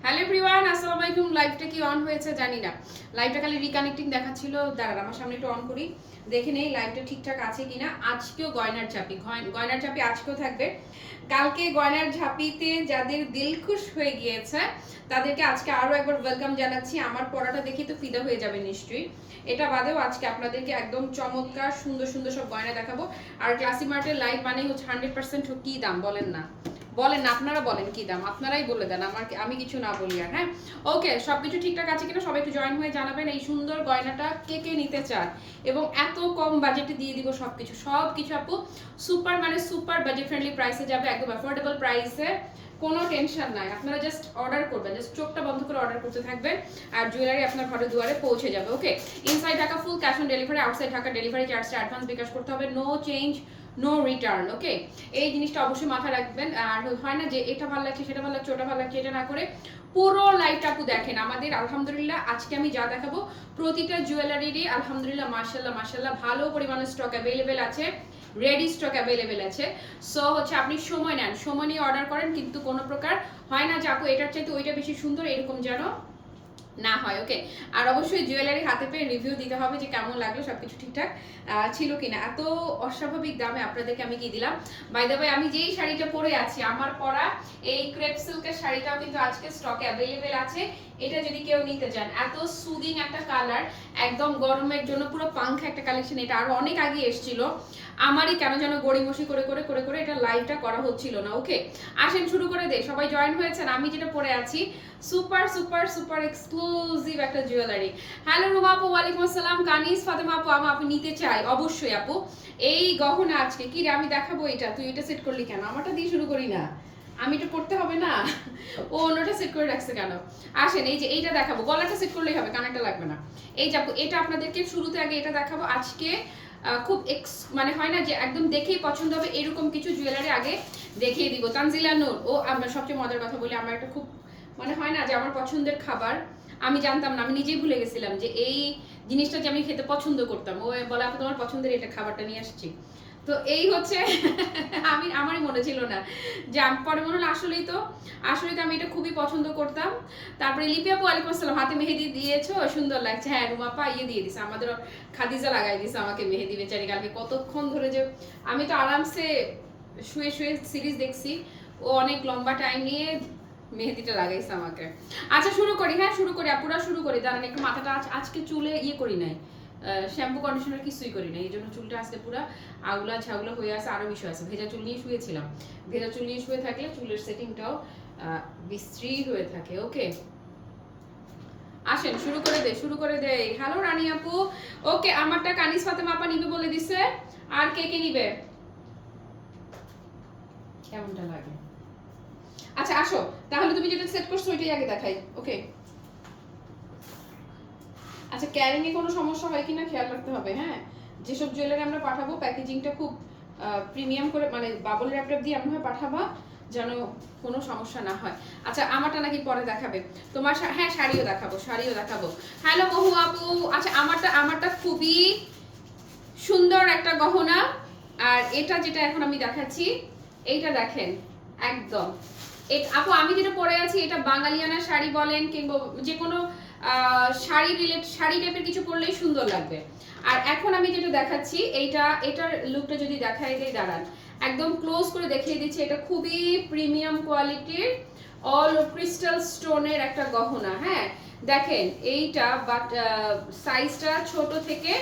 Hello everyone, আসসালামু আলাইকুম। লাইভটা কি অন হয়েছে জানি না, লাইভটা খালি রিকানেক্টিং দেখাচ্ছিল। দাঁড়ান আমার সামনে একটু অন করি, দেখে নেই লাইভটা ঠিকঠাক আছে কিনা। আজকেও গয়নার ঝাঁপি, গয়নার ঝাঁপি আজকেও থাকবে। কালকে গয়নার ঝাঁপিতে যাদের দিল খুশ হয়ে গিয়েছে তাদেরকে আজকে আরো একবার ওয়েলকাম জানাচ্ছি। আমার পড়াটা দেখে তো ফিদা হয়ে যাবে নিশ্চয়ই। এটা বাদেও আজকে আপনাদেরকে একদম চমৎকার সুন্দর সুন্দর সব গয়না দেখাবো। আর ক্লাসি মার্টের লাইভ মানে হচ্ছে 100% কি দাম বলেন না, বলেন না আপনারা, বলেন কি দাম, আপনারাই বলে দেন, আমি কিছু না বলি আর। হ্যাঁ ওকে, সবকিছু ঠিকঠাক আছে কিনা সবাই একটু জয়েন হয়ে জানাবেন। এই সুন্দর গয়নাটা কে কে নিতে চান এবং এত কম বাজেটে দিয়ে দিব সবকিছু সবকিছু আপু সুপার মানে সুপার বাজেট ফ্রেন্ডলি প্রাইসে যাবে, একদম অ্যাফোর্ডেবল প্রাইসে, কোনো টেনশন নাই। আপনারা জাস্ট অর্ডার করবেন, জাস্ট চোখটা বন্ধ করে অর্ডার করতে থাকবেন আর জুয়েলারি আপনার ঘরে দুয়ারে পৌঁছে যাবে। Okay, inside Dhaka full cash on delivery, outside Dhaka delivery চার্জটা অ্যাডভান্স বিকাশ করতে হবে, no change no return. Okay, এই জিনিসটা অবশ্যই মাথায় রাখবেন। আর হয় না যে এটা ভালো লাগছে সেটা ভালো লাগছে ওটা ভালো লাগছে, এটা না করে পুরো লাইভটা আপু দেখেন। আমাদের আলহামদুলিল্লাহ আজকে আমি যা দেখাবো প্রতিটা জুয়েলারিরই আলহামদুলিল্লাহ মাশাআল্লাহ মাশাআল্লাহ ভালো পরিমাণে স্টক অ্যাভেলেবেল আছে, রেডি স্টক অ্যাভেলেবেল আছে। সো হচ্ছে আপনি সময় নেন, সময় নিয়ে অর্ডার করেন, কিন্তু কোনো প্রকার হয় না যে আপু এটার চাইতে ওইটা বেশি সুন্দর এরকম যেন না হয়। ওকে, আর অবশ্যই জুয়েলারি হাতে পেয়ে রিভিউ দিতে হবে যে কেমন লাগলো, সবকিছু ঠিকঠাক ছিল কিনা। এত অস্বাভাবিক দামে আপনাদেরকে আমি কি দিলাম। বাই দ্য ওয়ে, আমি যেই শাড়িটা পরে আছি আমার পরা এই ক্রেপ সিল্কের শাড়িটাও কিন্তু আজকে স্টকে অ্যাভেলেবেল আছে। এটা যদি কেউ নিতে চান, এত সুদিং একটা কালার, একদম গরমের জন্য পুরো পাঙ্খা একটা কালেকশন। এটা আরো অনেক আগে এসেছিল, আমারই কেন যেন গড়িমসি করে করে করে করে এটা লাইভটা করা হচ্ছিল না। ওকে, আসেন শুরু করে দে, সবাই জয়েন হয়েছেন। আমি যেটা পরে আছি সুপার সুপার সুপার এক্সক্লুসিভ একটা জুয়েলারি। হ্যালো রুমা আপু, ওয়ালাইকুম আসসালাম। কানিস ফাতেমা আপু, আপু নিতে চাই অবশ্যই আপু। এই গহনা আজকে কি রে, আমি দেখাবো এটা, তুই এটা সেট করলি কেন? আমারটা দিয়ে শুরু করি না, আমি এটা করতে হবে না? ও অন্যটা সেট করে রাখছে কেন? আসেন এই যে এইটা দেখাবো, গলাটা সেট করলেই হবে, কানেরটা লাগবে না। এই যাবো, এটা আপনাদেরকে শুরুতে আগে এটা দেখাবো আজকে। খুব মানে হয় না যে একদম দেখেই পছন্দ হবে এরকম কিছু জুয়েলারি আগে দেখিয়ে দিব। তানজিলা নূর, ও আমরা সবচেয়ে মজার কথা বলি, আমার একটা খুব মানে হয় না যে আমার পছন্দের খাবার, আমি জানতাম না, আমি নিজেই ভুলে গেছিলাম যে এই জিনিসটা যে আমি খেতে পছন্দ করতাম। ও বলে আপু তোমার পছন্দের এটা খাবারটা নিয়ে আসছি। তো এই হচ্ছে আমারই মনে ছিল না যে পরে মনে হলো আসলেই তো আমি এটা খুবই পছন্দ করতাম। তারপরে লিপি আপু, ওয়ালাইকুম আসসালাম, হাতে মেহেদি দিয়েছো সুন্দর লাগছে। হ্যাঁ রুমাপা ইয়ে দিয়ে দিছে, আমাদের খাদিজা লাগাই দিছে আমাকে মেহেদি, বেচারি কালকে কতক্ষণ ধরে যে আমি তো আরামসে শুয়ে শুয়ে সিরিজ দেখছি, ও অনেক লম্বা টাইম নিয়ে মেহেদিটা লাগাইছে আমাকে। আচ্ছা শুরু করি, হ্যাঁ শুরু করি আপুরা, শুরু করি। দাঁড়ান একটু মাথাটা আজকে চুলে ইয়ে করি নাই, শ্যাম্পু কন্ডিশনার কিছুই করি না, এই জন্য চুলটা আজকে পুরো আগুলা ঝাগুলা হয়ে আছে। আরো বিষয় আছে, ভেজা চুল নিয়ে শুয়েছিলাম, ভেজা চুল নিয়ে শুয়ে থাকলে চুলের সেটিংটাও বিশ্রী হয়ে থাকে। ওকে আসেন শুরু করে দে, শুরু করে দে। হ্যালো রানী আপু, ওকে আমারটা কানিস ফাতেমা আপা নিবে বলে দিছে। আর কে কে নিবে, কেমনটা লাগে? আচ্ছা আসো তাহলে, তুমি যেটা সেট করছো ওইটাই আগে দেখাই। ওকে, আচ্ছা ক্যারিং এ কোনো সমস্যা হয় কিনা খেয়াল রাখতে হবে। হ্যাঁ, যেসব জুয়েলারি আমরা পাঠাবো প্যাকেজিংটা খুব প্রিমিয়াম করে, মানে বাবল র্যাপ দিয়ে এমনভাবে পাঠাবা যেন কোনো সমস্যা না হয়। আচ্ছা আমারটা নাকি পরে দেখাবে তোমার? হ্যাঁ শাড়িও দেখাবো, শাড়িও দেখাবো। হ্যালো বহু আপু, আচ্ছা আমারটা খুবই সুন্দর একটা গহনা। আর এটা যেটা এখন আমি দেখাচ্ছি এইটা দেখেন একদম আপু আমি যেটা পরে আছি এটা বাঙালিয়ানা শাড়ি বলেন কিংবা যে কোনো শাড়ি টাইপের কিছু পরলেই সুন্দর লাগবে। আর এখন আমি যেটা দেখাচ্ছি এটার লুকটা যদি দেখাই দেই, দাঁড়ান একদম ক্লোজ করে দেখিয়ে দিচ্ছি। এটা খুবই প্রিমিয়াম কোয়ালিটির অল ক্রিস্টাল স্টোনের একটা গহনা। হ্যাঁ দেখেন এইটা, বাট সাইজটা ছোট থেকে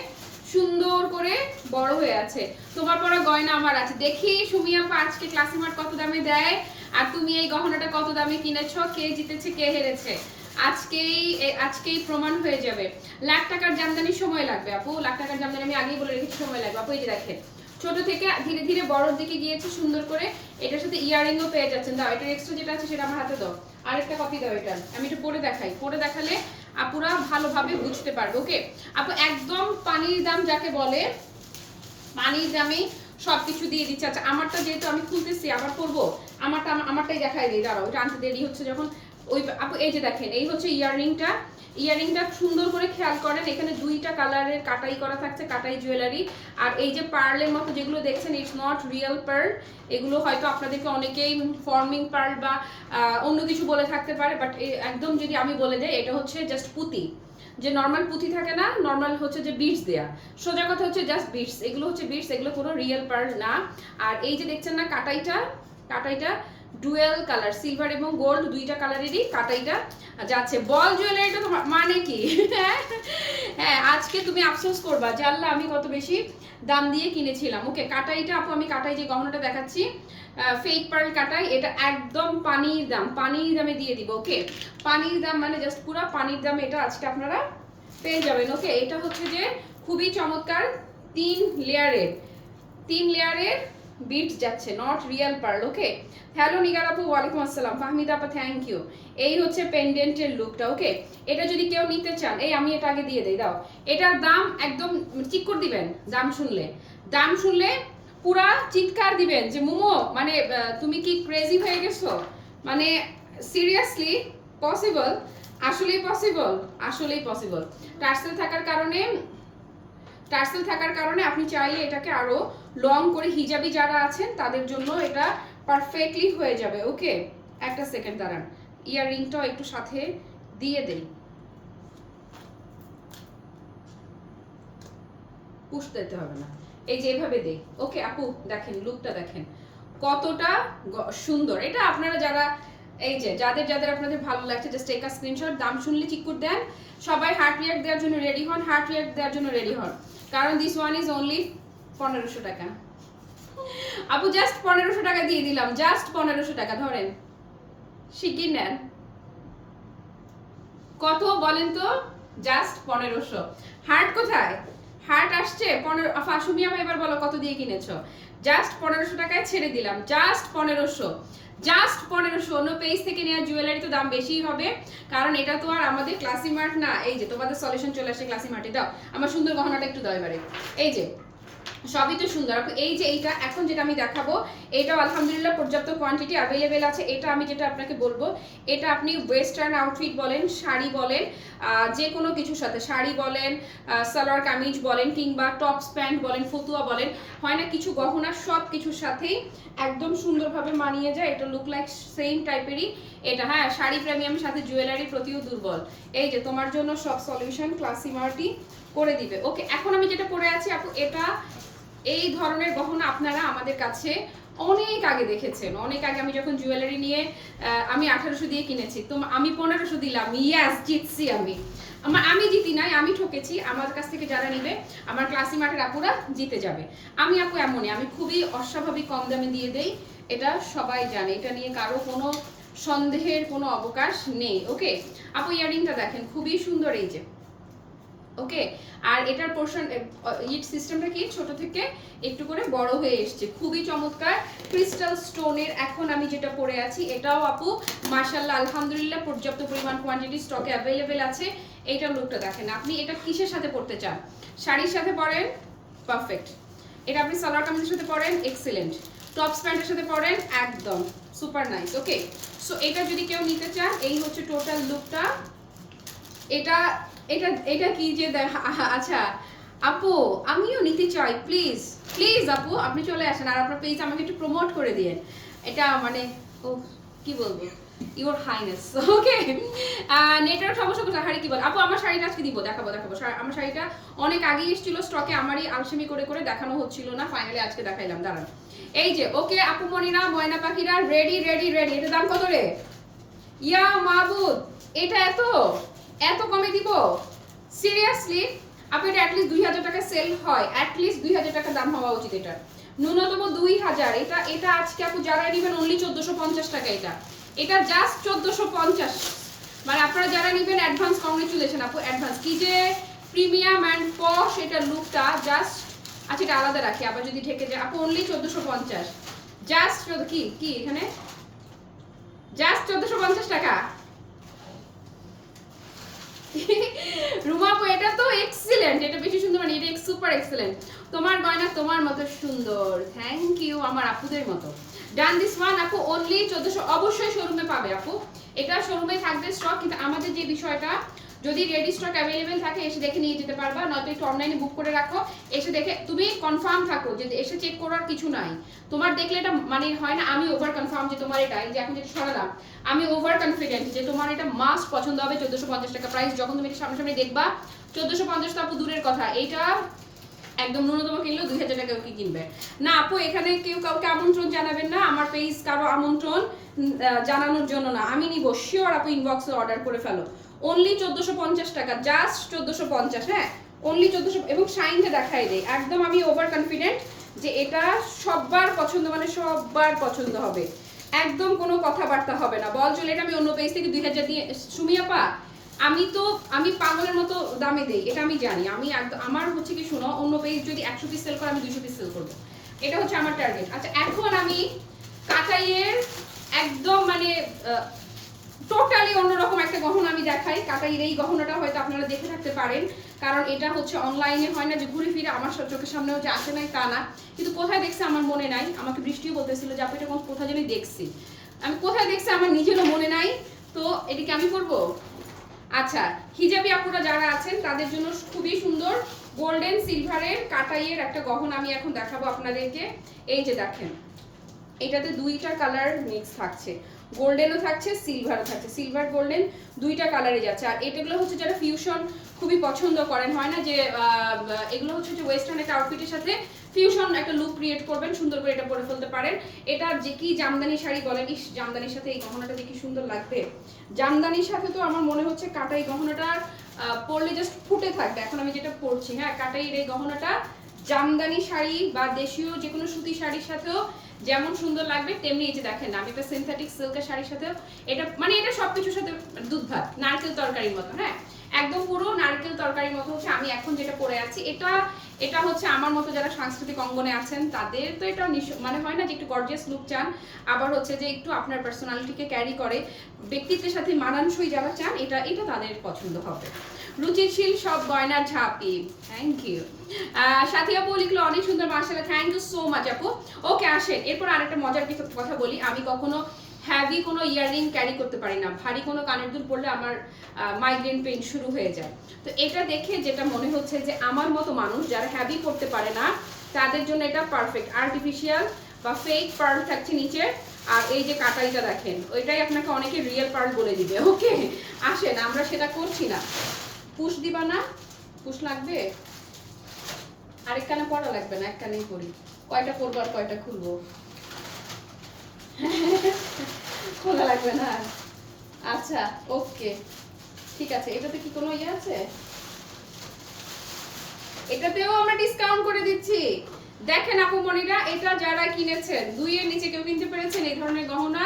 সুন্দর করে বড় হয়ে আছে। তোমার পরা গয়না আমার আছে, দেখি সুমিয়া আপা আজকে ক্লাসি মার্ট কত দামে দেয় আর তুমি এই গহনাটা কত দামে কিনেছো, কে জিতেছে কে হেরেছে আজকেই প্রমাণ হয়ে যাবে। লাখ টাকার জামদানির সময় লাগবে আপু, লাখ টাকার জামদানি আমি আগেই বলে রেখেছি সময় লাগবে আপু। এই যে দেখেন ছোট থেকে ধীরে ধীরে বড়র দিকে গিয়েছে সুন্দর করে। এটার সাথে ইয়ারিংও পেয়ে যাচ্ছেন। দাও এটার এক্সট্রা যেটা আছে সেটা আমার হাতে দাও, আরেকটা কপি দাও। এটা আমি একটু পরে দেখাই, পরে দেখালে আপুরা ভালোভাবে বুঝতে পারবে। ওকে আপু একদম পানির দাম যাকে বলে, পানির দামে সবকিছু দিয়ে দিচ্ছে। আচ্ছা আমারটা যেহেতু আমি খুলতেছি আবার করবো, আমারটাই দেখাই দিই, দাঁড়াও ওটা আনতে দেরি হচ্ছে যখন ওই আপু এই যে দেখেন, এই হচ্ছে ইয়াররিংটা। ইয়াররিংটা সুন্দর করে খেয়াল করেন, এখানে দুইটা কালারের কাটাই করা থাকছে, কাটাই জুয়েলারি। আর এই যে পার্লের মতো যেগুলো দেখছেন, ইটস নট রিয়েল পার্ল। এগুলো হয়তো আপনাদেরকে অনেকেই ফর্মিং পার্ল বা অন্য কিছু বলে থাকতে পারে, বাট একদম যদি আমি বলে দেই, এটা হচ্ছে জাস্ট পুঁতি। যে নর্মাল পুঁথি থাকে না, নর্মাল হচ্ছে যে বিটস দেয়া, সোজা কথা হচ্ছে জাস্ট বিটস। এগুলো হচ্ছে বিটস, এগুলো কোনো রিয়েল পার্ল না। আর এই যে দেখছেন না কাটাইটা, কাটাইটা ডুয়েল কালার, সিলভার এবং গোল্ড দুইটা কালারেরই কাটাইটা যাচ্ছে। বল জুয়েলারিটা তো মানে কি হ্যাঁ, আজকে তুমি আফসোস করবা যে আল্লাহ আমি কত বেশি দাম দিয়ে কিনেছিলাম। ওকে, কাটাইটা আপু, আমি কাটাই যে গহনাটা দেখাচ্ছি ফেক পার্ল কাটাই, এটা একদম পানির দাম, পানির দামে দিয়ে দিব। ওকে, পানির দাম মানে জাস্ট পুরো পানির দামে এটা আজকে আপনারা পেয়ে যাবেন। ওকে, এটা হচ্ছে যে খুবই চমৎকার 3 লেয়ারের বিটস যাচ্ছে, not real pearl. Okay, hello Nigar আপু, ওয়ালাইকুম আসসালাম। ফাহমিদা আপা থ্যাংক ইউ। এই হচ্ছে পেন্ডেন্টের লুকটা। ওকে, এটা যদি কেউ নিতে চান, এই আমি এটা আগে দিয়ে দেই, দাও। এটার দাম একদম ঠিক করে দিবেন, দাম শুনলে পুরা চিৎকার দিবেন যে মোমো মানে তুমি কি ক্রেজি হয়ে গেছো, মানে সিরিয়াসলি পসিবল, আসলেই পসিবল, আসলেই পসিবল। টার্সেল থাকার কারণে আপনি চাইলে এটাকে আরো লং করে, হিজাবি যারা আছেন তাদের জন্য এটা পারফেক্টলি হয়ে যাবে। ওকে, একটা সেকেন্ড দাঁড়ান, ইয়াররিংটাও একটু সাথে দিয়ে দেই, পুশ দিতে হবে না, এই যে এভাবে দেই। ওকে আপু দেখেন, লুকটা দেখেন কতটা সুন্দর। এটা আপনারা যারা এই যে যাদের আপনাদের ভালো লাগছে, জাস্ট টেক আ স্ক্রিনশট। দাম শুনলে চিকুর দেন, সবাই হার্ট রিঅ্যাক্ট দেওয়ার জন্য রেডি হন, হার্ট রিঅ্যাক্ট দেওয়ার জন্য রেডি হন, কারণ দিস ওয়ান ইজ অনলি 1500 টাকা। আপু জাস্ট 1500 টাকা দিয়ে দিলাম, জাস্ট 1500 টাকা, ধরেন শিগগির নেন। কত বলেন তো? জাস্ট 1500। হার্ট কোথায়? হার্ট আসছে 15। ফাসুমি আমা এবার বলো কত দিয়ে কিনেছো? জাস্ট 1500 টাকায় ছেড়ে দিলাম, জাস্ট 1500, জাস্ট 1500। অন্য পেজ থেকে নেওয়া জুয়েলারি তো দাম বেশিই হবে, কারণ এটা তো আর আমাদের ক্লাসি মার্ট না। এই যে তোমাদের সলিউশন চলে আসে ক্লাসি মার্টে। দাও আমার সুন্দর গহনাটা একটু দাও এবারে। এই যে সবই তো সুন্দর। এই যে এইটা এখন যেটা আমি দেখাবো, এটাও আলহামদুলিল্লাহ পর্যাপ্ত কোয়ান্টিটি অ্যাভেলেবেল আছে। এটা আমি যেটা আপনাকে বলবো, এটা আপনি ওয়েস্টার্ন আউটফিট বলেন, শাড়ি বলেন, যে কোনো কিছুর সাথে, শাড়ি বলেন, সালোয়ার কামিজ বলেন, কিংবা টপস প্যান্ট বলেন, ফতুয়া বলেন, হয় না কিছু গহনা, সব কিছুর সাথেই একদম সুন্দরভাবে মানিয়ে যায়। এটা লুক লাইক সেম টাইপেরই এটা। হ্যাঁ, শাড়ি প্রেমিয়ামের সাথে জুয়েলারি প্রতিও দুর্বল। এই যে তোমার জন্য সব সলিউশন ক্লাসি মার্টই করে দিবে। ওকে, এখন আমি যেটা পরে আছি আপু, এটা এই ধরনের গহনা আপনারা আমাদের কাছে অনেক আগে দেখেছেন, অনেক আগে আমি যখন জুয়েলারি নিয়ে আমি 1800 দিয়ে কিনেছি, তো আমি 1500 দিলাম। ইয়াস, জিতছি আমি জিতি নাই, আমি ঠকেছি। আমার কাছ থেকে যারা নিবে, আমার ক্লাসি মার্টের আপুরা জিতে যাবে। আমি আপু এমনই, আমি খুবই অস্বাভাবিক কম দামে দিয়ে দেই, এটা সবাই জানে, এটা নিয়ে কারো কোনো সন্দেহের কোনো অবকাশ নেই। ওকে আপু, ইয়াররিংটা দেখেন খুবই সুন্দর, এই যে। ওকে, আর এটার পোর্শন ইট সিস্টেমটা কি ছোট থেকে একটু করে বড় হয়ে এসেছে, খুবই চমৎকার ক্রিস্টাল স্টোনের। এখন আমি যেটা পরে আছি, এটাও আপু মাশাআল্লাহ আলহামদুলিল্লাহ পর্যাপ্ত পরিমাণ কোয়ান্টিটি স্টকে অ্যাভেলেবেল আছে। এইটার লুকটা দেখেন, আপনি এটা কিসের সাথে পরতে চান? শাড়ির সাথে পরেন, পারফেক্ট। এটা আপনি সালোয়ার কামিজের সাথে পরেন, এক্সিলেন্ট। টপস প্যান্টের সাথে পরেন, একদম সুপার নাইস। ওকে, সো এটা যদি কেউ নিতে চান, এই হচ্ছে টোটাল লুকটা। এটা এটা এটা কি যে আচ্ছা আপু, আমিও নিতে চাই, প্লিজ প্লিজ আপু আপনি চলে আসেন, আর আপনার পেজ আমাকে একটু প্রমোট করে দিয়েন। এটা মানে ও কি বলবো, ইওর হাইনেস। ওকে, নেটওয়ার্ক সমস্যা কোথায়? হারি কি বল আপু, আমার শাড়িটা আজকে দিব, দেখাবো। আমার শাড়িটা অনেক আগেই এসেছিল স্টকে, আমারই আলসেমি করে দেখানো হচ্ছিল না, ফাইনালি আজকে দেখাইলাম। দাঁড়ান, এই যে। ওকে আপু মনিরা, ময়না পাখিরা, রেডি রেডি রেডি। এটার দাম কত রে? ইয়া মাহবুব, এটা এত কমে দিব? সিরিয়াসলি আপু, এটা অ্যাটলিস্ট 2000 টাকা সেল হয়, অ্যাটলিস্ট 2000 টাকা দাম হওয়া উচিত এটা, ন্যূনতম 2000। এটা আজকে আপু যারা নেবেন অনলি 1450 টাকা। এটা জাস্ট 1450। মানে আপনারা যারা নেবেন অ্যাডভান্স কংগ্রেচুলেশন আপু, অ্যাডভান্স। কি যে প্রিমিয়াম অ্যান্ড পশ এটা লুকটা, জাস্ট। আচ্ছা, এটা আলাদা রাখি, আবার যদি ঢেকে যায় আপু, অনলি 1450। জাস্ট কি এখানে জাস্ট 1450 টাকা। রুমা আপু, এটা তো এক্সিলেন্ট, এটা বেশি সুন্দর, মানে এটা সুপার এক্সিলেন্ট। তোমার গয়না তোমার মতো সুন্দর, থ্যাংক ইউ, আমার আপুদের মতো। ডান দিস ওয়ান আপু, অনলি 1400। অবশ্যই শোরুমে পাবে আপু, এটা শোরুমে থাকবে স্টক, কিন্তু আমাদের যে বিষয়টা যদি রেডি স্টক অ্যাভেলেবেল থাকে এসে দেখে নিয়ে যেতে পারবা, নয়তো একটু অনলাইনে বুক করে রাখো, এসে দেখে তুমি কনফার্ম থাকো যে এসে চেক করার কিছু নাই। তোমার দেখলে এটা মানে হয় না আমি ওভার কনফার্ম যে তোমার এটা, এই যে এখন যেটা সরালাম, আমি ওভার কনফিডেন্ট যে তোমার এটা মাস্ট পছন্দ হবে। 1450 টাকা প্রাইস, যখন তুমি এটা সামনাসামনি দেখবা 1450 তো আপু দূরের কথা, এইটা একদম ন্যূনতম কিনলেও 2000 টাকা কি কিনবে না আপু। এখানে কেউ কাউকে আমন্ত্রণ জানাবেন না, আমার পেজ কারো আমন্ত্রণ জানানোর জন্য না। আমি নিব শিওর আপু, ইনবক্সে অর্ডার করে ফেলো। অনলি 1450 টাকা, জাস্ট 1450। হ্যাঁ অনলি 1400, এবং শাইনটা দেখাই দেই একদম আমি ওভার কনফিডেন্ট যে এটা সবার পছন্দ, মানে সবার পছন্দ হবে, একদম কোনো কথাবার্তা হবে না। বল চলে এটা আমি অন্য পেজ থেকে 2000 দিয়ে সুমিয়াপা, আমি পাগলের মতো দামে দেই, এটা আমি জানি। আমি আমার হচ্ছে কি শোনো, অন্য পেজ যদি 100 পিস সেল করে আমি 200 পিস সেল করবো, এটা হচ্ছে আমার টার্গেট। আচ্ছা এখন আমি কাটাইয়ের একদম মানে টোটালি অন্যরকম একটা গহনা আমি দেখাই। কাটাইয়ের এই গহনাটা হয়তো আপনারা দেখে থাকতে পারেন, কারণ এটা হচ্ছে অনলাইনে হয় না যে ঘুরে ফিরে আমার চোখের সামনেও যে আসে নাই তা না, কিন্তু কোথায় দেখছে আমার মনে নাই। আমাকে বৃষ্টিও বলতেছিল যে আপু এটা কোথায় জানি দেখছি, আমি কোথায় দেখছি আমার নিজেরও মনে নাই, তো এটিকে আমি করবো। আচ্ছা হিজাবি আপুরা যারা আছেন তাদের জন্য খুবই সুন্দর গোল্ডেন সিলভারের কাটাইয়ের একটা গহনা আমি এখন দেখাবো আপনাদেরকে। এই যে দেখেন, এটাতে দুইটা কালার মিক্স থাকছে, গোল্ডেনও থাকছে সিলভারও থাকছে, সিলভার গোল্ডেন দুইটা কালারে যাচ্ছে। আর এটাগুলো হচ্ছে যারা ফিউশন খুবই পছন্দ করেন, হয় না যে এগুলো হচ্ছে যে ওয়েস্টার্ন একটা আউটফিটের সাথে ফিউশন একটা লুক ক্রিয়েট করবেন, সুন্দর করে এটা পরে ফেলতে পারেন। এটা যে কি জামদানি শাড়ি বলেন, ইস জামদানির সাথে এই গহনাটা দেখি সুন্দর লাগবে। জামদানির সাথে তো আমার মনে হচ্ছে কাটাই গহনাটা পরলে জাস্ট ফুটে থাকবে। এখন আমি যেটা পরছি, হ্যাঁ কাটাইয়ের এই গহনাটা জামদানি শাড়ি বা দেশীয় যে কোনো সুতি শাড়ির সাথেও যেমন সুন্দর লাগবে, তেমনি এই যে দেখেন আমি একটা সিনথেটিক সিল্কের শাড়ির সাথে এটা মানে এটা সবকিছুর সাথে দুধ ভাত নারকেল তরকারির মতো, হ্যাঁ একদম পুরো নারকেল তরকারির মতো হচ্ছে আমি এখন যেটা পরে আছি। এটা হচ্ছে আমার মতো যারা সাংস্কৃতিক অঙ্গনে আছেন তাদের তো এটা মানে হয় না যে একটু গর্জিয়াস লুক চান, আবার হচ্ছে যে একটু আপনার পার্সোনালিটিকে ক্যারি করে, ব্যক্তিত্বের সাথে মানানসই যারা চান এটা তাদের পছন্দ হবে। রুচিশীল সব গয়নার ঝাঁপি, থ্যাংক ইউ। সাথী আপু লিখলো অনেক সুন্দর, মাশাআল্লাহ, থ্যাংক ইউ সো মাচ আপু। ওকে আসেন এরপর আরেকটা মজার কথা বলি, আমি কখনো হ্যাভি কোনো ইয়াররিং ক্যারি করতে পারি না, ভারী কোনো কানের দুল পরলে আমার মাইগ্রেন পেইন শুরু হয়ে যায়। তো এটা দেখে যেটা মনে হচ্ছে যে আমার মতো মানুষ যারা হ্যাভি করতে পারে না তাদের জন্য এটা পারফেক্ট। আর্টিফিশিয়াল বা ফেক পার্ল থাকছে নিচে, আর এই যে কাটাইটা দেখেন ওইটাই আপনাকে অনেকে রিয়েল পার্ল বলে দিবে। ওকে আসেন আমরা সেটা করছি না। পুশ দিবা না? পুশ লাগবে? আরেক কানে পড়া লাগবে না, এক কানেই পড়ি। কয়টা পরবো আর কয়টা খুলবো? খোলা লাগবে না? আচ্ছা ওকে ঠিক আছে। এটাতে কি কোনো ইয়ে আছে? এটাতেও আমরা ডিসকাউন্ট করে দিচ্ছি। দেখেন আপু মনিরা, এটা যারা কিনেছেন 2 এর নিচে কেউ কিনতে পেরেছেন এই ধরনের গহনা,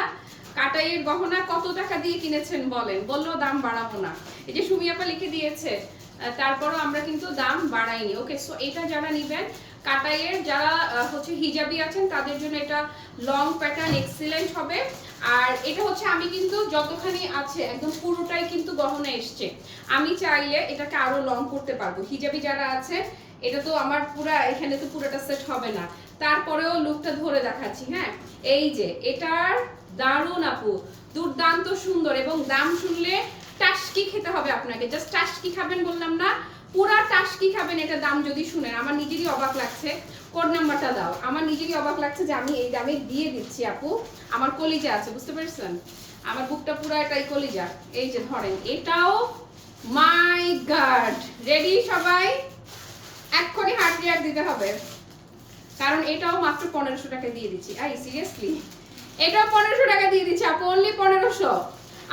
কাটাইয়ের গহনা কত টাকা দিয়ে কিনেছেন বলেন, বললেও দাম বাড়াবো না। এই যে সুমি আপা লিখে দিয়েছে, তারপরও আমরা কিন্তু দাম বাড়াইনি। ওকে সো এটা যারা নেবেন কাটাইয়ের, যারা হচ্ছে হিজাবি আছেন তাদের জন্য এটা লং প্যাটার্ন এক্সিলেন্ট হবে। আর এটা হচ্ছে আমি কিন্তু যতখানি আছে একদম পুরোটাই কিন্তু গহনা এসছে, আমি চাইলে এটাকে আরো লং করতে পারবো। হিজাবি যারা আছে এটা তো আমার পুরা এখানে তো পুরোটা সেট হবে না, তারপরেও লুকটা ধরে দেখাচ্ছি। হ্যাঁ এই যে এটার দারুণ আপু, দুর্দান্ত সুন্দর, এবং দাম শুনলে টাসকি খেতে হবে আপনাকে। জাস্ট টাসকি খাবেন বললাম না, পুরা টাসকি খাবেন এটা দাম যদি শুনেন। আমার নিজেরই অবাক লাগছে, কোড নাম্বারটা দাও। আমার নিজেরই অবাক লাগছে যে আমি এই দামে দিয়ে দিচ্ছি আপু, আমার কলিজা আছে বুঝতে পারছেন, আমার বুকটা পুরো এটাই কলিজা। এই যে ধরেন এটাও, মাই গড, রেডি সবাই? এক্ষুনি হার্ট রিয়াক্ট দিতে হবে, কারণ এটাও মাত্র 1500 টাকা দিয়ে দিচ্ছি। আই সিরিয়াসলি এটাও 1500 টাকা দিয়ে দিচ্ছি আপু, অনলি 1500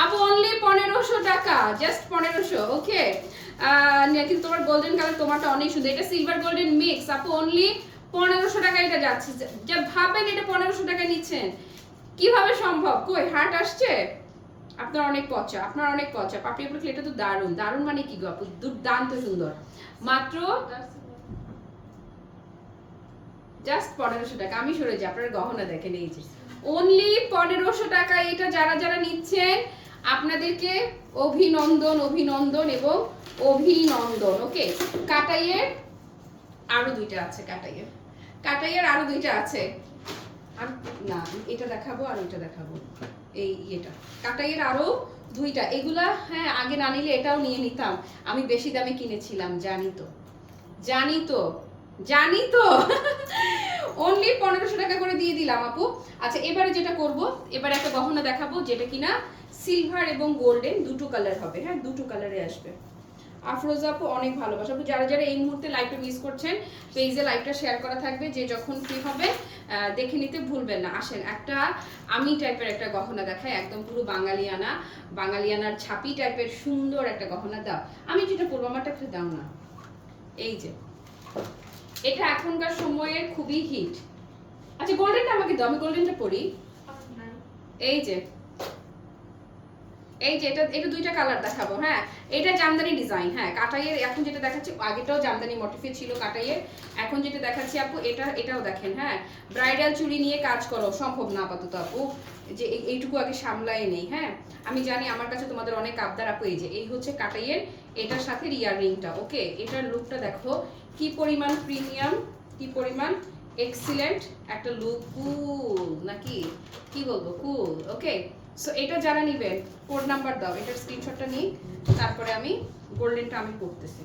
আপু, অনলি 1500 টাকা, জাস্ট 1500। ওকে কিন্তু তোমার গোল্ডেন কালার তোমারটা অনেক সুন্দর, এটা সিলভার গোল্ডেন মিক্স আপু, অনলি 1500 টাকা এটা যাচ্ছে। যা ভাবেন এটা 1500 টাকা নিচ্ছেন, কিভাবে সম্ভব? কই হার্ট আসছে? আপনার অনেক পচা, আপনার অনেক পচা। পাপড়ি উপরে এটা তো দারুণ, দারুণ মানে কি গো আপু, দুর্দান্ত সুন্দর। মাত্র জাস্ট 1500 টাকা। আমি সরে যাই, আপনার গহনা দেখেন এই যে অনলি 1500 টাকা। এটা যারা যারা নিচ্ছেন আপনাদেরকে অভিনন্দন, অভিনন্দন এবং অভিনন্দন। ওকে কাটাইয়ের আরো দুইটা আছে, কাটাইয়ের আরো দুইটা আছে। আর না এটা দেখাবো আর ওইটা দেখাবো। এই ইয়েটা কাটাইয়ের আরো দুইটা, এগুলা হ্যাঁ আগে না নিলে এটাও নিয়ে নিতাম, আমি বেশি দামে কিনেছিলাম, জানি তো জানি তো জানি তো অনলি 1500 টাকা করে দিয়ে দিলাম আপু। আচ্ছা এবারে যেটা করব, এবারে একটা গহনা দেখাবো যেটা কিনা সিলভার এবং গোল্ডেন দুটো কালার হবে, হ্যাঁ দুটো কালারে আসবে। আফরোজা আপু অনেক ভালোবাসা আপু, যারা যারা এই মুহূর্তে লাইভটা মিস করছেন পেজে লাইভটা শেয়ার করা থাকবে, যে যখন ফ্রি হবে দেখে নিতে ভুলবেন না। আসেন একটা আমি টাইপের একটা গহনা দেখাই, একদম পুরো বাঙালিয়ানা, বাঙালিয়ানার ছাপি টাইপের সুন্দর একটা গহনা দাও। আমি যেটা পরবো আমারটা একটু দাও না। এই যে এটা এখনকার সময়ের খুবই হিট। আচ্ছা গোল্ডেনটা আমাকে দাও, আমি গোল্ডেনটা পরি। এই যে এই যে এটা দুইটা কালার দেখাবো, হ্যাঁ এটা জামদানি ডিজাইন, হ্যাঁ কাটাইয়ের এখন যেটা দেখাচ্ছি, আগেটাও জামদানি মোটিফে ছিল কাটাইয়ের, এখন যেটা দেখাচ্ছি আপু এটাও দেখেন, হ্যাঁ ব্রাইডাল চুড়ি নিয়ে কাজ করো সম্ভব না আপাতত আপু, যে এইটুকু আগে সামলাই নেই। হ্যাঁ আমি জানি আমার কাছে তোমাদের অনেক আবদার আপু, এই যে এই হচ্ছে কাটাইয়ের, এটার সাথে ইয়াররিংটা, ওকে এটার লুকটা দেখো কি পরিমাণ প্রিমিয়াম, কি পরিমাণ এক্সিলেন্ট একটা লুক, কুল নাকি কি বলবো, কুল। ওকে সো এটা যারা নিবেন কোড নাম্বার দাও, এটার স্ক্রিনশটটা নিই, তারপরে আমি গোল্ডেনটা আমি করতেছি।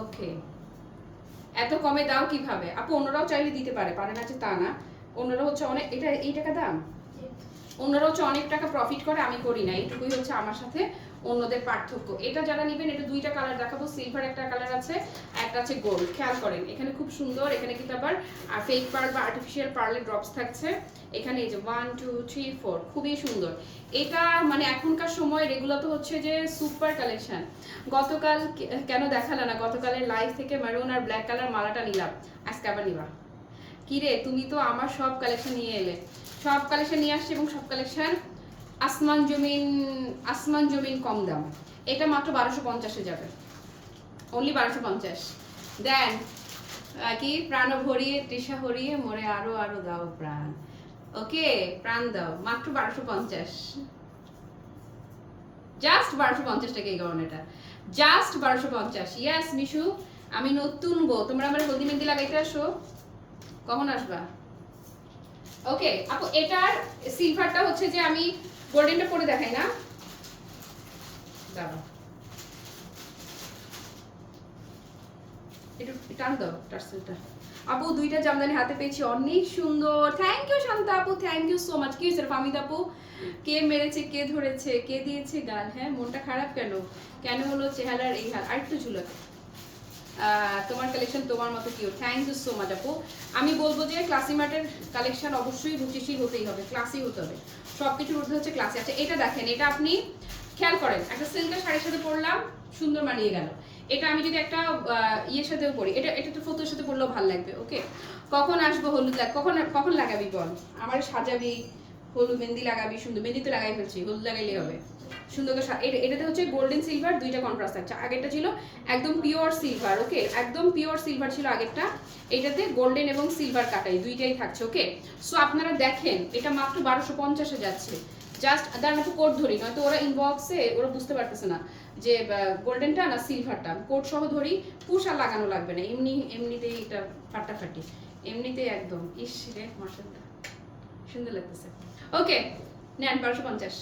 ওকে এত কমে দাও কিভাবে আপু? অন্যরাও চাইলে দিতে পারে, পারে না যে তা না, অন্যরা হচ্ছে অনেক, এটা এই টাকা দাম, অন্যরা হচ্ছে অনেক টাকা প্রফিট করে, আমি করি না, এইটুকুই হচ্ছে আমার সাথে অন্যদের পার্থক্য। এটা যারা নেবেন এটা দুইটা কালার দেখাবো, সিলভার একটা কালার আছে, একটা আছে গোল্ড। খেয়াল করেন এখানে খুব সুন্দর, এখানে কিন্তু আবার ফেক পার্ল বা আর্টিফিশিয়াল পার্লের ড্রপস থাকছে এখানে, এই যে 1 2 3 4 খুবই সুন্দর। এটা মানে এখনকার সময় রেগুলার তো হচ্ছে যে সুপার কালেকশন। গতকাল কেন দেখালে না, গতকালের লাইভ থেকে মেরুন আর ব্ল্যাক কালার মালাটা নিলাম, আজকে আবার নিবা কিরে? তুমি তো আমার সব কালেকশন নিয়ে এলে, সব কালেকশন নিয়ে আসছে এবং সব কালেকশন আসমান জমিন কম দাম। এটা মাত্র 1250-এ যাবে, অনলি 1250। দেন কি প্রাণ ভরিয়ে তৃষা হরিয়ে মরে আরো আরো দাও প্রাণ, ওকে প্রাণ দাও, মাত্র 1250, জাস্ট 1250 টাকা এই গহনাটা, জাস্ট 1250। ইয়েস মিশু আমি নতুন বউ, তোমরা আমার হলদি মেহেন্দি লাগাইতে আসো, কখন আসবা? ওকে আপু এটার সিলভারটা হচ্ছে যে আমি গোল্ডেনটা পরে দেখাই না, দাঁড়াও একটু টান দাও টার্সেলটা। আপু দুইটা জামদানি হাতে পেয়েছি, অনেক সুন্দর, থ্যাংক ইউ শান্তা আপু, থ্যাংক ইউ সো মাচ। কি হয়েছে ফামিদ আপু? কে মেরেছে, কে ধরেছে, কে দিয়েছে গাল? হ্যাঁ মনটা খারাপ কেন, কেন হলো চেহারার এই হাল? আরেকটু ঝুলক, তোমার কালেকশন তোমার মতো কিউ, থ্যাংক ইউ সো মাচ আপু। আমি বলবো যে ক্লাসি মার্টের কালেকশন অবশ্যই রুচিশীল হতেই হবে, ক্লাসি হতে হবে, সবকিছুর ঊর্ধ্বে হচ্ছে ক্লাসি। আচ্ছা এটা দেখেন, এটা আপনি খেয়াল করেন, একটা সিল্কের শাড়ির সাথে পরলাম সুন্দর মানিয়ে গেল, এটা আমি যদি একটা ইয়ের সাথেও পরি, এটা তো ফটোর সাথে পরলেও ভালো লাগবে। ওকে কখন আসবো হলুদ কখন কখন লাগাবি বল, আমার সাজাবি, হলুদ মেহেন্দি লাগাবি, সুন্দর মেহেন্দি তো লাগাই ফেলছি, হলুদ লাগাইলেই হবে সুন্দর। এটাতে হচ্ছে গোল্ডেন সিলভার দুইটা কন্ট্রাস্ট থাকছে, আগেরটা ছিল একদম পিওর সিলভার, ওকে একদম পিওর সিলভার ছিল আগেরটা, এটাতে গোল্ডেন এবং সিলভার কাটাই দুইটাই থাকছে। ওকে সো আপনারা দেখেন এটা মাত্র 1250-এ যাচ্ছে, জাস্ট দাঁড়ান একটু কোড ধরি, নয়তো ওরা ইনবক্সে ওরা বুঝতে পারতেছে না যে গোল্ডেনটা না সিলভারটা, কোড সহ ধরি, পুশ আর লাগানো লাগবে না, এমনিতেই এটা ফাটাফাটি, এমনিতেই একদম ইস রে মাশাআল্লাহ সুন্দর লাগতেছে। ওকে নেন 1250।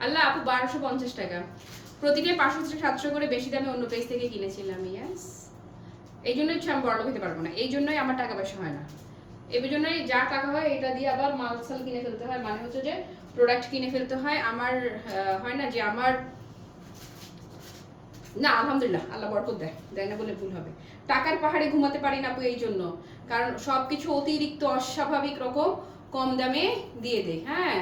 আল্লাহ আপু 1250 টাকা, প্রতিটাই 500-700 করে বেশি দামে অন্য পেজ থেকে কিনেছিলাম। ইয়াস এই জন্যই আমি বড়লোক হতে পারবো না, এই জন্যই আমার টাকা পয়সা হয় না, এই জন্যই যা টাকা হয় এটা দিয়ে আবার মালসাল কিনে ফেলতে হয়, মানে হচ্ছে যে প্রোডাক্ট কিনে ফেলতে হয়, আমার হয় না যে আমার না আলহামদুলিল্লাহ আল্লাহ বরকত দেয়, দেয় না বলে ভুল হবে, টাকার পাহাড়ে ঘুমাতে পারি না আপু এই জন্য, কারণ সবকিছু অতিরিক্ত অস্বাভাবিক রকম কম দামে দিয়ে দেয়। হ্যাঁ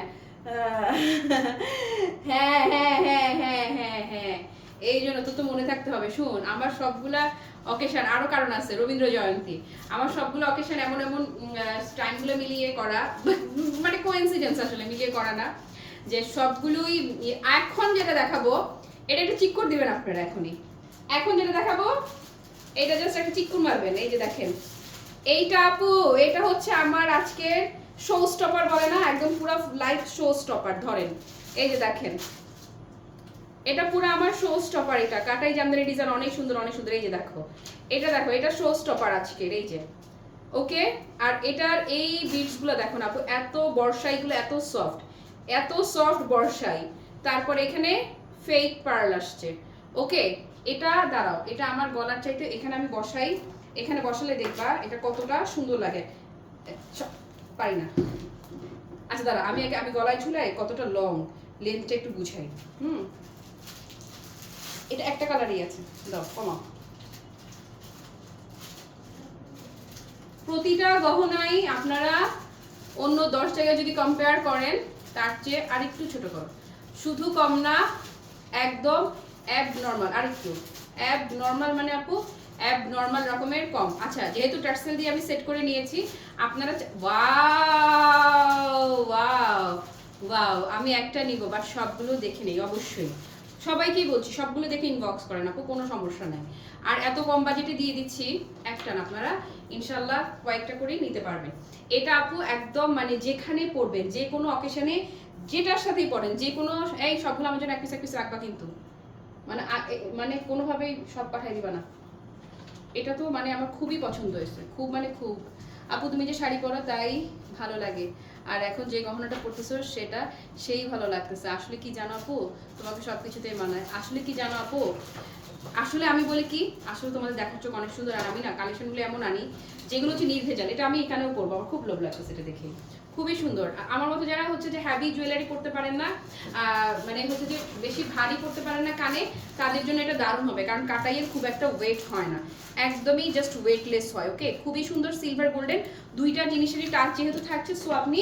হ্যাঁ হ্যাঁ হ্যাঁ হ্যাঁ হ্যাঁ হ্যাঁ এই জন্য তো মনে থাকতে হবে। শুন আমার সবগুলা অকেশন, আরো কারণ আছে, রবীন্দ্র জয়ন্তী, আমার সবগুলো অকেশন এমন এমন টাইমগুলো মিলিয়ে করা, মানে কোইন্সিডেন্স আসলে মিলিয়ে করা না, যে সবগুলোই এখন যেটা দেখাবো এটা একটু চিক করে দিবেন আপনারা এখনই, এখন যেটা দেখাবো এটা জাস্ট একটা চিক করে মারবেন। এই যে দেখেন এইটা আপু, এটা হচ্ছে আমার আজকের শো স্টপার বলে না, একদম পুরো লাইভ শো স্টপার। ধরেন এই যে দেখেন এটা পুরো আমার শো স্টপার, এটা কাটাই জামদানি ডিজাইন, অনেক সুন্দর অনেক সুন্দর। এই যে দেখো, এটা শো স্টপার আজকের, এই যে ওকে। আর এটার এই বিটস গুলো দেখো না আপু, এত বর্ষাই গুলো এত সফট বর্ষাই। তারপর এখানে ফেক পার্ল আসছে, ওকে। এটা দাঁড়াও, এটা আমার গলার চাইতে এখানে আমি বসাই, এখানে বসালে দেখবা এটা কতটা সুন্দর লাগে। পারি না, আচ্ছা দাঁড়া, আমি গলায় ঝুলাই কতটা লং, লেন্থটা একটু বুঝাই। এটা একটা কালারই আছে, দাও কমা। প্রতিটা গহনাই আপনারা অন্য 10 জায়গায় যদি কম্পেয়ার করেন তার চেয়ে আরেকটু ছোট করো, শুধু কম না, একদম অ্যাব নরমাল, আরেকটু অ্যাব নরমাল মানে আপু অ্যাব নরমাল রকমের কম। আচ্ছা, যেহেতু টার্সেল দিয়ে আমি সেট করে নিয়েছি, আপনারা ওয়াও ওয়াও ওয়াও, আমি একটা নিব বাট সবগুলো দেখে নেই অবশ্যই। সবাইকেই বলছি সবগুলো দেখে ইনবক্স করেন আপু, কোনো সমস্যা নাই। আর এত কম বাজেটে দিয়ে দিচ্ছি, একটা না আপনারা ইনশাল্লাহ কয়েকটা করেই নিতে পারবেন। এটা আপু একদম মানে যেখানে পড়বেন, যে কোনো অকেশনে যেটার সাথেই পড়েন, যে কোনো, এই সবগুলো আমার জন্য এক পিস রাখবা কিন্তু, মানে কোনোভাবেই সব পাঠাই দিবা না। এটা তো মানে আমার খুবই পছন্দ হয়েছে, খুব মানে খুব। আপু তুমি যে শাড়ি পরো তাই ভালো লাগে, আর এখন যে গহনাটা পরতেছো সেটা সেই ভালো লাগতেছে। আসলে কি জানো আপু, তোমাকে সবকিছুতেই মানায়। আসলে কি জানো আপু, আসলে আমি বলি কি, আসলে তোমাদের দেখার চোখ অনেক সুন্দর। আর আমি না কালেকশনগুলো এমন আনি যেগুলো হচ্ছে নির্ভেজাল। এটা আমি এখানেও পরবো, আমার খুব লোভ লাগছে সেটা দেখে, খুবই সুন্দর। আমার মতো যারা হচ্ছে যে হ্যাভি জুয়েলারি পরতে পারেন না, মানে হচ্ছে যে বেশি ভারী পরতে পারেন না কানে, তাদের জন্য এটা দারুণ হবে, কারণ কাটাইয়ের খুব একটা ওয়েট হয় না, একদমই জাস্ট ওয়েটলেস হয়, ওকে। খুবই সুন্দর সিলভার গোল্ডেন দুইটা জিনিসেরই টাচ যেহেতু থাকছে, সো আপনি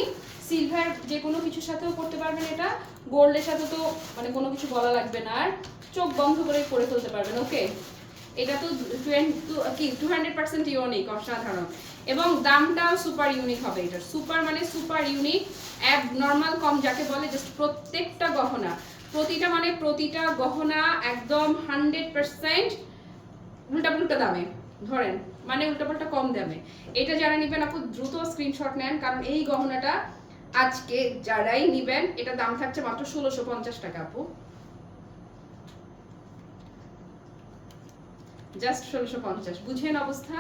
সিলভার যে কোনো কিছুর সাথেও পরতে পারবেন, এটা গোল্ডের সাথে তো মানে কোনো কিছু বলা লাগবে না, আর চোখ বন্ধ করে পরে ফেলতে পারবেন, ওকে। এটা তো 200% ইউনিক, অসাধারণ, এবং দামটাও সুপার ইউনিক হবে। এটা সুপার মানে সুপার ইউনিক, অ্যাব নরমাল কম যাকে বলে, জাস্ট প্রত্যেকটা গহনা, প্রতিটা গহনা একদম 100% উল্টাপাল্টা দামে, ধরেন মানে উল্টাপাল্টা কম দামে। এটা যারা নেবেন আপু দ্রুত স্ক্রিনশট নেন, কারণ এই গহনাটা আজকে যারাই নেবেন এটা দাম থাকছে মাত্র 1650 টাকা আপু, জাস্ট 1650। বুঝেন অবস্থা,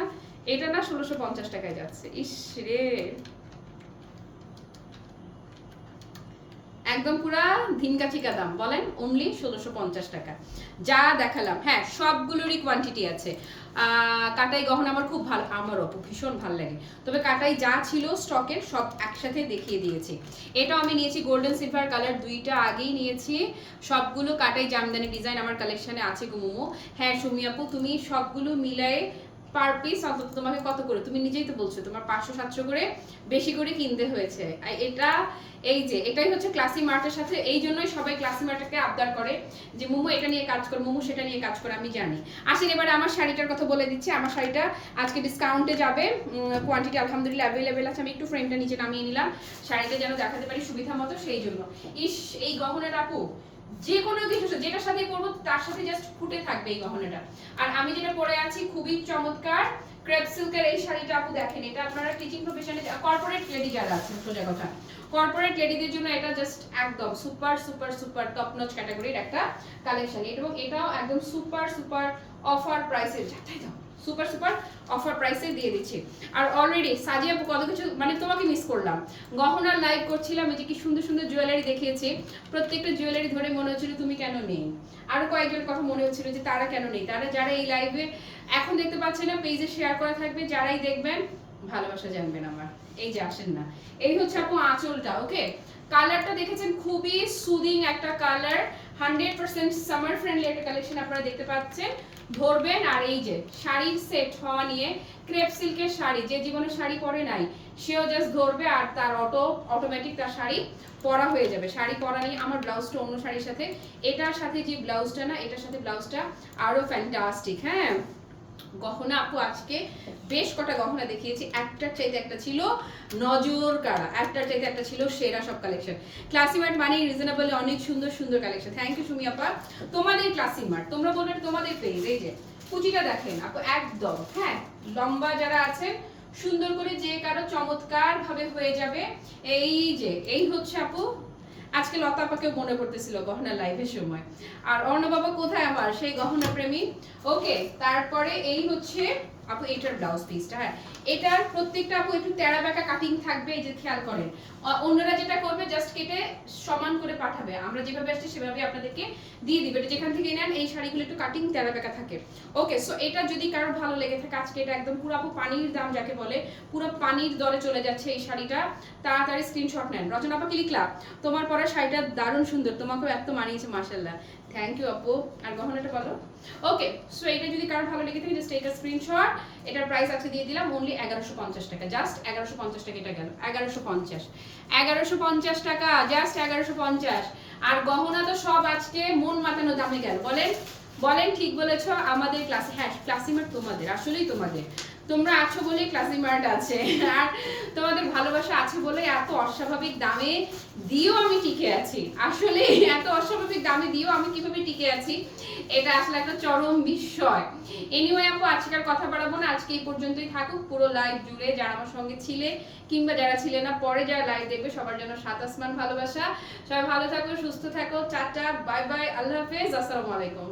এটা না 1650 টাকায় যাচ্ছে, ইস রে, একদম পুরা ধিনকাচিকা দাম, বলেন অনলি 1650 টাকা। যা দেখালাম, হ্যাঁ সবগুলোরই কোয়ান্টিটি আছে। কাটাই গহনা আমার খুব ভালো, আমারও ভীষণ ভালো লাগে, তবে কাটাই যা ছিল স্টকের সব একসাথে দেখিয়ে দিয়েছি। এটাও আমি নিয়েছি গোল্ডেন সিলভার কালার, দুইটা আগেই নিয়েছি। সবগুলো কাটাই জামদানি ডিজাইন আমার কালেকশনে আছে গুমুমু। হ্যাঁ সুমি আপু, তুমি সবগুলো মিলাই পার পিস অন্তত তোমাকে কত করে, তুমি নিজেই তো বলছো তোমার 500-700 করে বেশি করে কিনতে হয়েছে। এটা এই যে এটাই হচ্ছে ক্লাসি মার্টের সাথে, এই জন্যই সবাই ক্লাসি মার্টকে আবদার করে যে মোমো এটা নিয়ে কাজ করে, মোমো সেটা নিয়ে কাজ করে, আমি জানি। আসেন এবারে আমার শাড়িটার কথা বলে দিচ্ছি। আমার শাড়িটা আজকে ডিসকাউন্টে যাবে, কোয়ান্টিটি আলহামদুলিল্লাহ অ্যাভেলেবেল আছে। আমি একটু ফ্রেমটা নিচে নামিয়ে নিলাম শাড়িটা যেন দেখাতে পারি সুবিধা মতো, সেই জন্য। ইস, এই গহনাটা আপু যে কোনো কিছু যেটার সাথে পরবো তার সাথে জাস্ট ফুটে থাকবে এই গহনাটা। আর আমি যেটা পরে আছি খুবই চমৎকার ক্রেপ সিল্কের এই শাড়িটা আপু দেখেন, এটা আপনারা টিচিং প্রফেশনে কর্পোরেট লেডি যারা আছেন, সোজা কথা কর্পোরেট লেডিদের জন্য এটা জাস্ট একদম super super super top notch ক্যাটাগরির একটা কালেকশন, এবং এটাও একদম সুপার সুপার অফার প্রাইসে, যাই দাও সুপার সুপার অফার প্রাইসে দিয়ে দিচ্ছি। আর অলরেডি সাজিয়া আপু কত কিছু, মানে তোমাকে মিস করলাম, গহনার লাইভ করছিলাম, এই যে কি সুন্দর সুন্দর জুয়েলারি দেখিয়েছি, প্রত্যেকটা জুয়েলারি ধরে মনে হচ্ছিল তুমি কেন নেই, আরো কয়েকজনের কথা মনে হচ্ছিল যে তারা কেন নেই, তারা যারা এই লাইভে এখন দেখতে পাচ্ছে না পেজে শেয়ার করা থাকবে, যারাই দেখবেন ভালোবাসা জানবেন আমার। এই যে আসেন না, এই হচ্ছে আপু আঁচলটা, ওকে। কালারটা দেখেছেন খুবই সুদিং একটা কালার, 100% সামার ফ্রেন্ডলি একটা কালেকশন আপনারা দেখতে পাচ্ছেন, ধরবেন। আর এই যে শাড়ির সেট হওয়া নিয়ে, ক্রেপ সিল্কের শাড়ি, যে জীবনে শাড়ি পরে নাই সেও জাস্ট ধরবে, আর তার অটোমেটিক তার শাড়ি পরা হয়ে যাবে। শাড়ি পরা নিয়ে আমার ব্লাউজটা অন্য শাড়ির সাথে, এটার সাথে যে ব্লাউজটা না, এটার সাথে ব্লাউজটা আরো ফ্যান্টাস্টিক। হ্যাঁ গহনা আপু আজকে বেশ কটা গহনা দেখিয়েছি, একটার চাইতে একটা ছিল নজর কাড়া, একটার চাইতে একটা ছিল সেরা সব কালেকশন। ক্লাসি মার্ট মানে রিজনেবল অনেক সুন্দর সুন্দর কালেকশন। থ্যাংক ইউ সুমি আপা, তোমাদের ক্লাসি মার্ট, তোমরা বলবে তোমাদের পেজ। এই যে কুচিটা দেখেন আপু একদম, হ্যাঁ লম্বা যারা আছে সুন্দর করে যে কারো চমৎকার ভাবে হয়ে যাবে। এই যে এই হচ্ছে আপু আজকে লতা আপাকেও মনে পড়তেছিল গহনা লাইভের সময়। আর অর্ণব বাবা কোথায় আমার সেই গহনা প্রেমী। ওকে, তারপরে এই হচ্ছে আপু এটার ব্লাউজ পিসটা। হ্যাঁ, এটার প্রত্যেকটা আপু একটু তেড়া বেঁকা কাটিং থাকবে, এই যে খেয়াল করেন। অন্যরা যেটা করবে জাস্ট কেটে সমান করে পাঠাবে, আমরা যেভাবে আসছি সেভাবে আপনাদেরকে দিয়ে দিবে। এটা যেখান থেকে নেন এই শাড়িগুলো একটু কাটিং তেড়া বেঁকা থাকে। ওকে, সো এটা যদি কারোর ভালো লেগে থাকে আজকে এটা একদম পুরো আপু পানির দাম যাকে বলে, পুরো পানির দরে চলে যাচ্ছে এই শাড়িটা। তাড়াতাড়ি স্ক্রিনশট নেন। রচনা আপা কি লিখলা? তোমার পরা শাড়িটা দারুণ সুন্দর, তোমাকেও এত মানিয়েছে মাশাআল্লাহ। থ্যাংক ইউ আপু। আর গহনাটা বলো। ওকে, সো এটা যদি কারোর ভালো লেগে থাকে জাস্ট এটা স্ক্রিনশট। এটার প্রাইস আজকে দিয়ে দিলাম অনলি 1150 টাকা, জাস্ট 1150 টাকা। এটা গেল 1150 টাকা, জাস্ট 1150। আর গহনা তো সব আজকে মন মাতানো দামে গেল। বলেন বলেন, ঠিক বলেছো। আমাদের ক্লাসে, হ্যাঁ ক্লাসিমার্ট তোমাদের, আসলেই তোমাদের, তোমরা আছো বলেই ক্লাসিমার্ট আছে। আর তোমাদের ভালোবাসা আছে বলে এত অস্বাভাবিক দামে দিয়েও আমি টিকে আছি। আসলে এত অস্বাভাবিক দামে দিয়েও আমি কিভাবে টিকে আছি, এটা আসলে একটা চরম বিস্ময়। এনিওয়ে আপু আজকে আর কথা বাড়াবো না, আজকে এই পর্যন্তই থাকুক। পুরো লাইভ জুড়ে যারা আমার সঙ্গে ছিলে কিংবা যারা ছিলে না, পরে যারা লাইভ দেখবে সবার জন্য সাত আসমান ভালোবাসা। সবাই ভালো থাকো, সুস্থ থাকো, টাটা, বাই বাই, আল্লাহ হাফেজ, আসসালামু আলাইকুম।